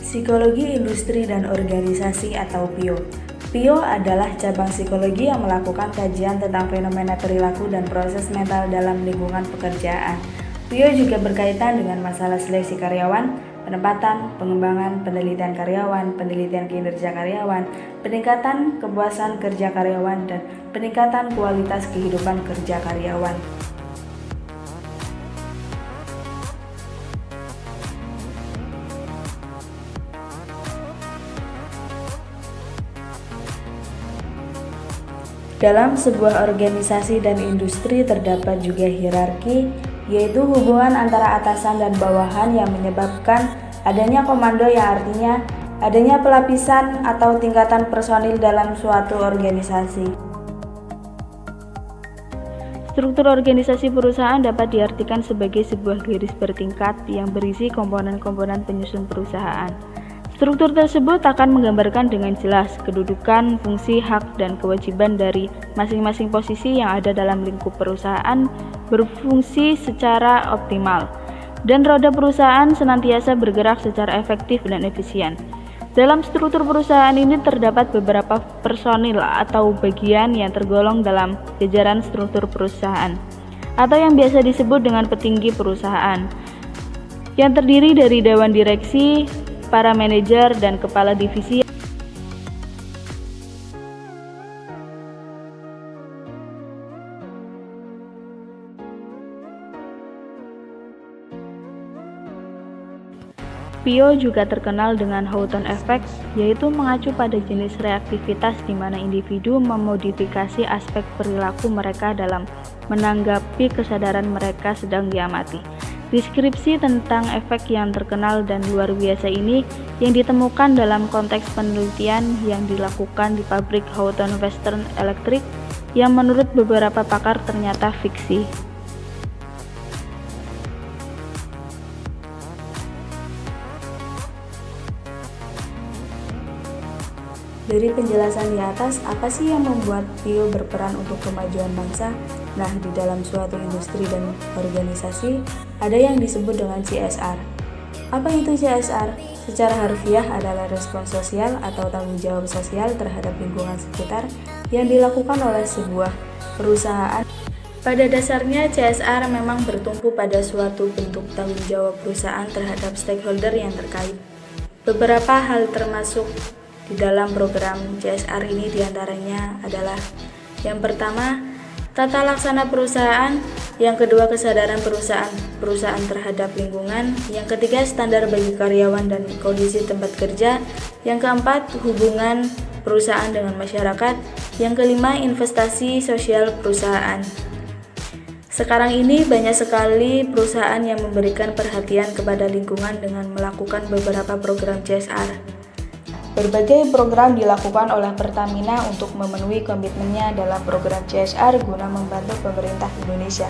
Psikologi Industri dan Organisasi atau PIO. PIO adalah cabang psikologi yang melakukan kajian tentang fenomena perilaku dan proses mental dalam lingkungan pekerjaan. PIO juga berkaitan dengan masalah seleksi karyawan, penempatan, pengembangan, penelitian karyawan, penelitian kinerja karyawan, peningkatan kepuasan kerja karyawan, dan peningkatan kualitas kehidupan kerja karyawan. Dalam sebuah organisasi dan industri terdapat juga hierarki, yaitu hubungan antara atasan dan bawahan yang menyebabkan adanya komando, yang artinya adanya pelapisan atau tingkatan personil dalam suatu organisasi. Struktur organisasi perusahaan dapat diartikan sebagai sebuah garis bertingkat yang berisi komponen-komponen penyusun perusahaan. Struktur tersebut akan menggambarkan dengan jelas kedudukan, fungsi, hak, dan kewajiban dari masing-masing posisi yang ada dalam lingkup perusahaan berfungsi secara optimal, dan roda perusahaan senantiasa bergerak secara efektif dan efisien. Dalam struktur perusahaan ini terdapat beberapa personil atau bagian yang tergolong dalam jajaran struktur perusahaan, atau yang biasa disebut dengan petinggi perusahaan, yang terdiri dari dewan direksi, para manajer, dan kepala divisi. PIO juga terkenal dengan Houghton Effect, yaitu mengacu pada jenis reaktivitas di mana individu memodifikasi aspek perilaku mereka dalam menanggapi kesadaran mereka sedang diamati. Deskripsi tentang efek yang terkenal dan luar biasa ini yang ditemukan dalam konteks penelitian yang dilakukan di pabrik Houghton Western Electric yang menurut beberapa pakar ternyata fiksi. Dari penjelasan di atas, apa sih yang membuat PIO berperan untuk kemajuan bangsa? Nah, di dalam suatu industri dan organisasi, ada yang disebut dengan CSR. Apa itu CSR? Secara harfiah adalah respons sosial atau tanggung jawab sosial terhadap lingkungan sekitar yang dilakukan oleh sebuah perusahaan. Pada dasarnya, CSR memang bertumpu pada suatu bentuk tanggung jawab perusahaan terhadap stakeholder yang terkait. Beberapa hal termasuk di dalam program CSR ini diantaranya adalah: yang pertama, tata laksana perusahaan; yang kedua, kesadaran perusahaan terhadap lingkungan; yang ketiga, standar bagi karyawan dan kondisi tempat kerja; yang keempat, hubungan perusahaan dengan masyarakat; yang kelima, investasi sosial perusahaan. Sekarang ini banyak sekali perusahaan yang memberikan perhatian kepada lingkungan dengan melakukan beberapa program CSR. Berbagai program dilakukan oleh Pertamina untuk memenuhi komitmennya dalam program CSR guna membantu pemerintah Indonesia.